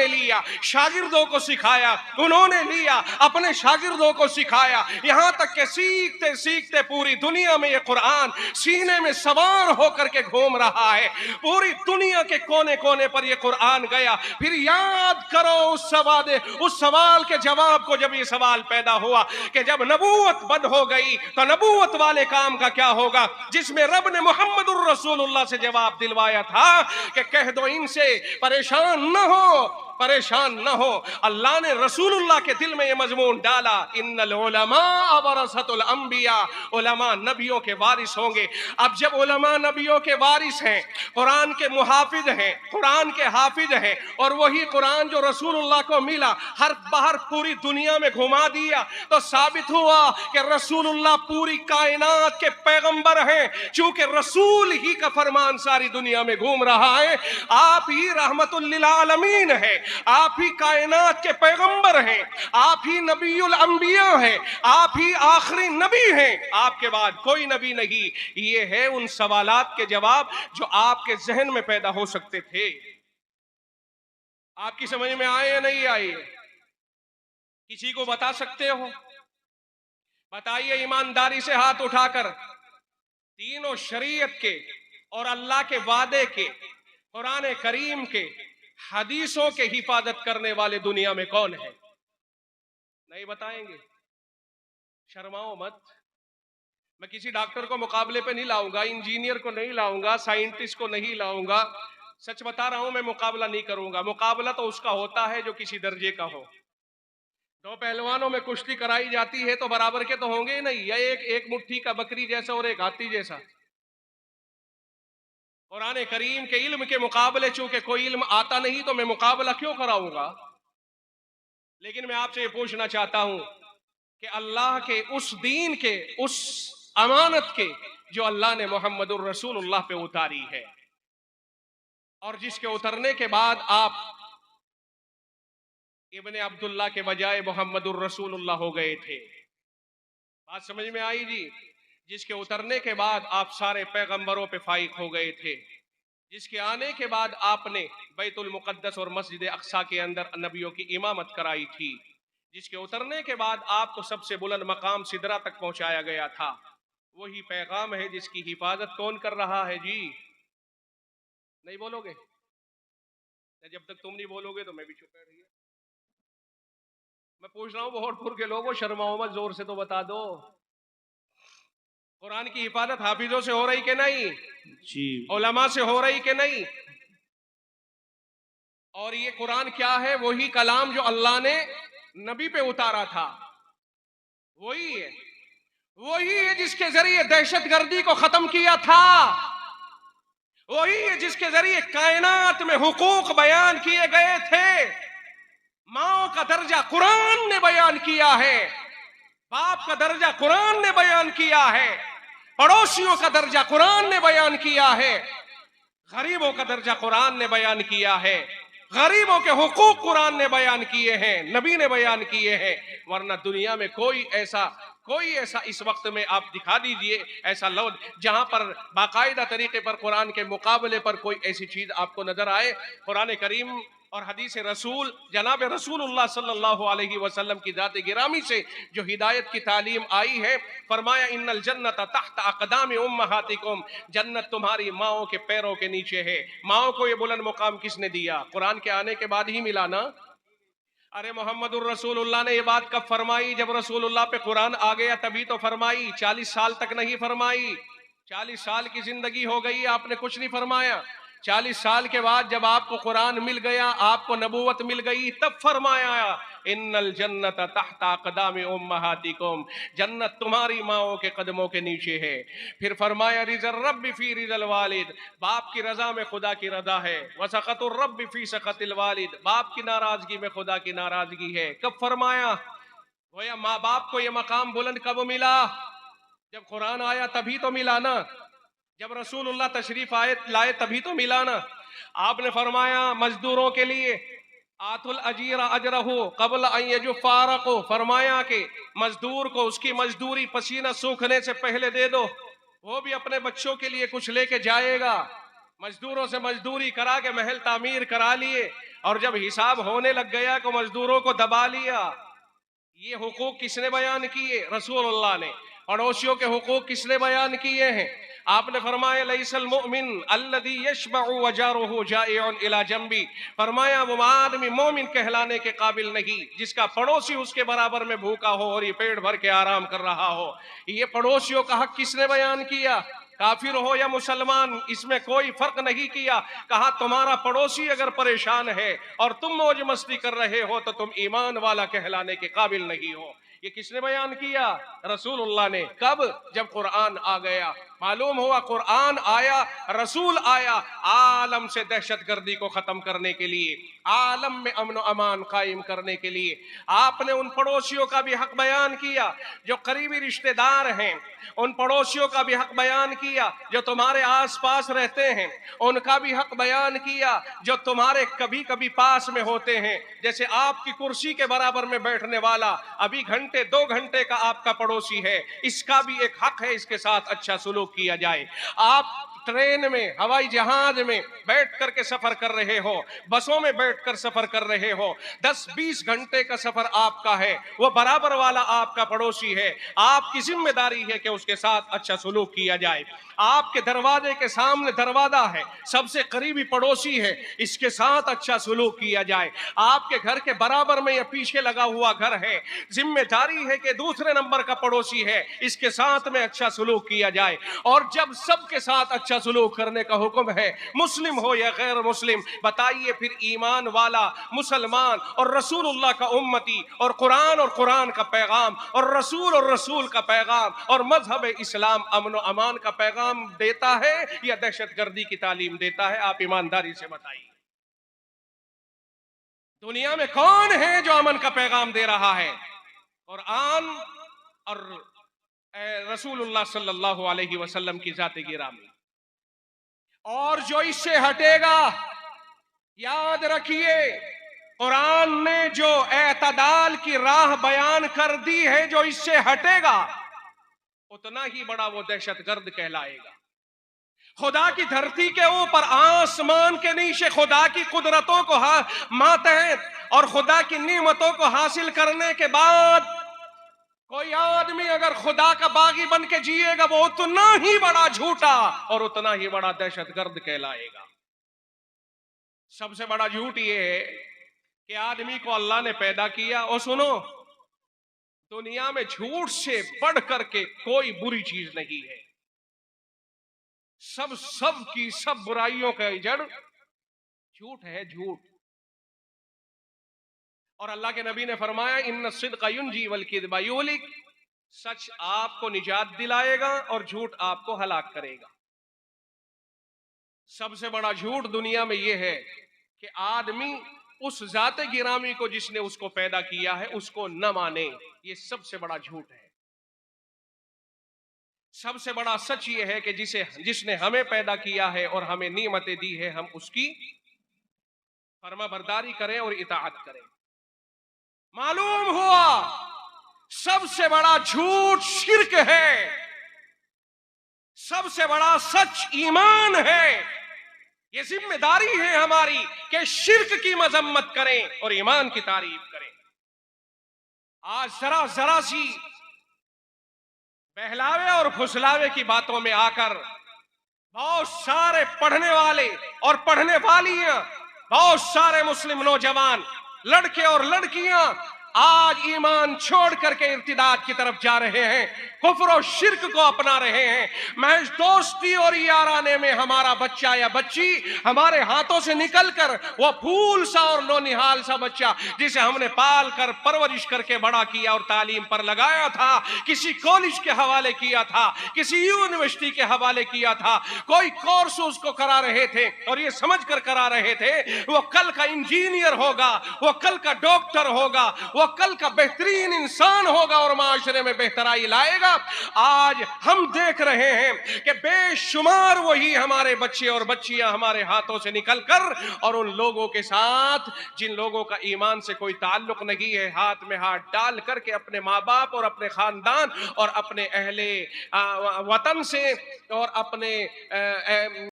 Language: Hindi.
ने लिया, शागिर्दों को सिखाया, उन्होंने लिया, अपने शागिर्दों को सिखाया, यहाँ तक कि सीखते सीखते पूरी दुनिया में ये कुरान सीने में सवार होकर के घूम रहा है। पूरी दुनिया के कोने कोने पर ये कुरान गया। फिर याद करो उस सवाल के जवाब को, जब ये सवाल पैदा हुआ कि जब नबूवत बंद हो गई तो नबूवत वाले काम का क्या होगा, जिसमें रब ने मुहम्मदुर रसूलुल्लाह से जवाब दिलवाया था कि कह दो इनसे परेशान न हो, परेशान न हो। अल्लाह ने रसूलुल्लाह के दिल में ये मजमून डाला, इन्नल उलमा वरसतुल अंबिया, उलमा नबियों के वारिस होंगे। अब जब उलमा नबियों के वारिस हैं, कुरान के मुहाफिज हैं, कुरान के हाफिज हैं, और वही कुरान जो रसूलुल्लाह को मिला हर बाहर पूरी दुनिया में घुमा दिया, तो साबित हुआ कि रसूलुल्लाह पूरी कायनात के पैगंबर हैं। चूंकि रसूल ही का फरमान सारी दुनिया में घूम रहा है, आप ही रहमतुल लिल आलमीन है, आप ही कायनात के पैगंबर हैं, आप ही नबीउल अंबिया हैं, आप ही आखिरी नबी हैं, आपके बाद कोई नबी नहीं। ये है उन सवालात के जवाब जो आपके जहन में पैदा हो सकते थे। आपकी समझ में आए या नहीं आए? किसी को बता सकते हो? बताइए ईमानदारी से हाथ उठाकर, तीनों शरीयत के और अल्लाह के वादे के, कुरान करीम के, हदीसों के हिफाजत करने वाले दुनिया में कौन है? नहीं बताएंगे? शर्माओ मत। मैं किसी डॉक्टर को मुकाबले पे नहीं लाऊंगा, इंजीनियर को नहीं लाऊंगा, साइंटिस्ट को नहीं लाऊंगा। सच बता रहा हूं, मैं मुकाबला नहीं करूंगा। मुकाबला तो उसका होता है जो किसी दर्जे का हो। दो पहलवानों में कुश्ती कराई जाती है तो बराबर के तो होंगे ही नहीं, या एक मुट्ठी का बकरी जैसा और एक हाथी जैसा। कुरान करीम के इल्म के मुकाबले चूंकि कोई इल्म आता नहीं तो मैं मुकाबला क्यों कराऊंगा। लेकिन मैं आपसे ये पूछना चाहता हूं कि अल्लाह के उस दीन के, उस अमानत के जो अल्लाह ने मुहम्मदुर रसूलुल्लाह पे उतारी है, और जिसके उतरने के बाद आप इब्ने अब्दुल्ला के बजाय मुहम्मदुर रसूलुल्लाह हो गए थे। बात समझ में आई जी? जिसके उतरने के बाद आप सारे पैगंबरों पे फाइक हो गए थे, जिसके आने के बाद आपने बैतुल मुकद्दस और मस्जिद अक्सा के अंदर नबियों की इमामत कराई थी, जिसके उतरने के बाद आपको सबसे बुलंद मकाम सिदरा तक पहुंचाया गया था। वही पैगाम है जिसकी हिफाजत कौन कर रहा है जी? नहीं बोलोगे? जब तक तुम नहीं बोलोगे तो मैं भी चुप रहिए। मैं पूछ रहा हूं बहुतपुर के लोगों, शर्माओ मत, जोर से तो बता दो, कुरान की हिफाजत हाफिजों से हो रही कि नहीं जी? उलमा से हो रही कि नहीं? और ये कुरान क्या है? वही कलाम जो अल्लाह ने नबी पे उतारा था, वही है। वही है जिसके जरिए दहशतगर्दी को खत्म किया था, वही है जिसके जरिए कायनात में हुकूक बयान किए गए थे। माओ का दर्जा कुरान ने बयान किया है, बाप का दर्जा कुरान ने बयान किया है, पड़ोसियों का दर्जा कुरान ने बयान किया है, गरीबों का दर्जा कुरान ने बयान किया है, गरीबों के हुकूक कुरान ने बयान किए हैं, नबी ने बयान किए हैं। वरना दुनिया में कोई ऐसा इस वक्त में आप दिखा दीजिए ऐसा लफ्ज़ जहां पर बाकायदा तरीके पर कुरान के मुकाबले पर कोई ऐसी चीज आपको नजर आए। कुरान करीम और हदीस रसूल जनाब रसूलुल्लाह सल्लल्लाहु अलैहि वसल्लम की जात गिरामी से जो हिदायत की तालीम आई है, फरमाया इन्नल जन्नत तहत अक़दाम उम्महातिकुम, जन्नत तुम्हारी माओं के पैरों के नीचे है। माओं को ये बुलंद मुकाम किसने दिया? कुरान के आने के बाद ही मिला ना। अरे मोहम्मदुर रसूलुल्लाह ने ये बात कब फरमाई? जब रसूलुल्लाह पे कुरान आ गया तभी तो फरमाई, 40 साल तक नहीं फरमाई। 40 साल की जिंदगी हो गई, आपने कुछ नहीं फरमाया। 40 साल के बाद जब आपको कुरान मिल गया, आपको नबूवत मिल गई, तब फरमाया इन्नल जन्नत तहत अक़दाम उम्महातिकुम, जन्नत तुम्हारी माओं के कदमों के नीचे है। फिर फरमाया रिज़ल रब्बि फी रिज़ल वालिद, बाप की रजा में खुदा की रजा है। व सख़तुर रब्बि फी सख़तिल वालिद, बाप की नाराजगी में खुदा की नाराजगी है। कब फरमाया? गोया माँ बाप को यह मकाम बुलंद कब मिला? जब कुरान आया तभी तो मिला ना। जब रसूलुल्लाह तशरीफ लाए तभी तो मिला ना। आपने फरमाया मजदूरों के लिए आतुल अजीरा अजरहु क़ब्ल अन यजुफ़ारक़ु, फरमाया कि मजदूर को उसकी मजदूरी पसीना सूखने से पहले दे दो, वो भी अपने बच्चों के लिए कुछ लेके जाएगा। मजदूरों से मजदूरी करा के महल तामीर करा लिए, और जब हिसाब होने लग गया तो मजदूरों को दबा लिया। ये हुकूक किसने बयान किए? रसूलुल्लाह ने। पड़ोसियों के हुकूक किसने बयान किए हैं? आपने फरमाया लैसल मुमिन अल्लज़ी यशबअु व जारुहु जाइउन इला जंबी। फरमाया वो आदमी मोमिन कहलाने के काबिल नहीं जिसका पड़ोसी उसके बराबर में भूखा हो और ये पेट भर के आराम कर रहा हो। ये पड़ोसियों का हक किसने बयान किया? काफिर हो या मुसलमान, इसमें कोई फर्क नहीं किया। कहा तुम्हारा पड़ोसी अगर परेशान है और तुम मौज मस्ती कर रहे हो तो तुम ईमान वाला कहलाने के काबिल नहीं हो। ये किसने बयान किया? रसूलुल्लाह ने। कब? जब कुरान आ गया। मालूम हुआ कुरान आया, रसूल आया आलम से दहशतगर्दी को खत्म करने के लिए, आलम में अमन अमान कायम करने के लिए। आपने उन पड़ोसियों का भी हक बयान किया जो करीबी रिश्तेदार हैं, उन पड़ोसियों का भी हक बयान किया जो तुम्हारे आसपास रहते हैं, उनका भी हक बयान किया जो तुम्हारे कभी कभी पास में होते हैं। जैसे आपकी कुर्सी के बराबर में बैठने वाला अभी घंटे 2 घंटे का आपका पड़ोसी है, इसका भी एक हक है, इसके साथ अच्छा सुलूक किया जाए। आप ट्रेन में, हवाई जहाज में बैठ करके सफर कर रहे हो, बसों में बैठकर सफर कर रहे हो, 10-20 घंटे का सफर आपका है, वो बराबर वाला आपका पड़ोसी है, आपकी जिम्मेदारी है कि उसके साथ अच्छा सुलूक किया जाए। आपके दरवाजे के सामने दरवाजा है, सबसे करीबी पड़ोसी है, इसके साथ अच्छा सुलूक किया जाए। आपके घर के बराबर में या पीछे लगा हुआ घर है, जिम्मेदारी है कि दूसरे नंबर का पड़ोसी है, इसके साथ में अच्छा सुलूक किया जाए। और जब सबके साथ अच्छा सुलूक करने का हुक्म है, मुस्लिम हो या गैर मुस्लिम, बताइए फिर ईमान वाला मुसलमान और रसूलुल्लाह का उम्मती और कुरान का पैगाम और रसूल का पैगाम और मजहब इस्लाम अमन अमान का पैगाम देता है या दहशतगर्दी की तालीम देता है? आप ईमानदारी से बताइए। दुनिया में कौन है जो अमन का पैगाम दे रहा है? कुरान और रसूलुल्लाह सल्लल्लाहु अलैहि वसल्लम की जाते गिरामी। और जो इससे हटेगा, याद रखिए कुरान ने जो एतदाल की राह बयान कर दी है, जो इससे हटेगा उतना ही बड़ा वो दहशतगर्द कहलाएगा। खुदा की धरती के ऊपर, आसमान के नीचे खुदा की कुदरतों को मातहत और खुदा की नियमतों को हासिल करने के बाद कोई आदमी अगर खुदा का बागी बन के जिएगा, वो उतना ही बड़ा झूठा और उतना ही बड़ा दहशतगर्द कहलाएगा। सबसे बड़ा झूठ ये है कि आदमी को अल्लाह ने पैदा किया, और सुनो, दुनिया में झूठ से बढ़ करके कोई बुरी चीज नहीं है। सब बुराइयों का जड़ झूठ है, झूठ। और अल्लाह के नबी ने फरमाया इन्न सिद्क़ युनजी वल किज़्ब युहलिक, सच आपको निजात दिलाएगा और झूठ आपको हलाक करेगा। सबसे बड़ा झूठ दुनिया में यह है कि आदमी उस जाते गिरामी को जिसने उसको पैदा किया है उसको न माने। ये सबसे बड़ा झूठ है। सबसे बड़ा सच ये है कि जिसने हमें पैदा किया है और हमें नियमतें दी है, हम उसकी फरमाबरदारी करें और इताअत करें। मालूम हुआ सबसे बड़ा झूठ शिर्क है, सबसे बड़ा सच ईमान है। ये जिम्मेदारी है हमारी कि शिर्क की मजम्मत करें और ईमान की तारीफ करें। आज जरा सी बहलावे और फुसलावे की बातों में आकर बहुत सारे पढ़ने वाले और पढ़ने वालियां, बहुत सारे मुस्लिम नौजवान लड़के और लड़कियां आज ईमान छोड़ करके इर्तिदाद की तरफ जा रहे हैं, कुफ्र और शिर्क को अपना रहे हैं। महज दोस्ती और याराने में हमारा बच्चा या बच्ची हमारे हाथों से निकलकर वो फूल सा और नौनिहाल सा बच्चा जिसे हमने पाल कर परवरिश करके बड़ा किया और तालीम पर लगाया था, किसी कॉलेज के हवाले किया था, किसी यूनिवर्सिटी के हवाले किया था, कोई कोर्स उसको करा रहे थे और ये समझ कर करा रहे थे वो कल का इंजीनियर होगा, वो कल का डॉक्टर होगा, वो कल का बेहतरीन इंसान होगा और माशरे में बेहतराई लाएगा। आज हम देख रहे हैं कि बेशुमार वही हमारे बच्चे और बच्चियां हमारे हाथों से निकलकर और उन लोगों के साथ जिन लोगों का ईमान से कोई ताल्लुक नहीं है, हाथ में हाथ डाल करके अपने माँ बाप और अपने खानदान और अपने अहले वतन से और अपने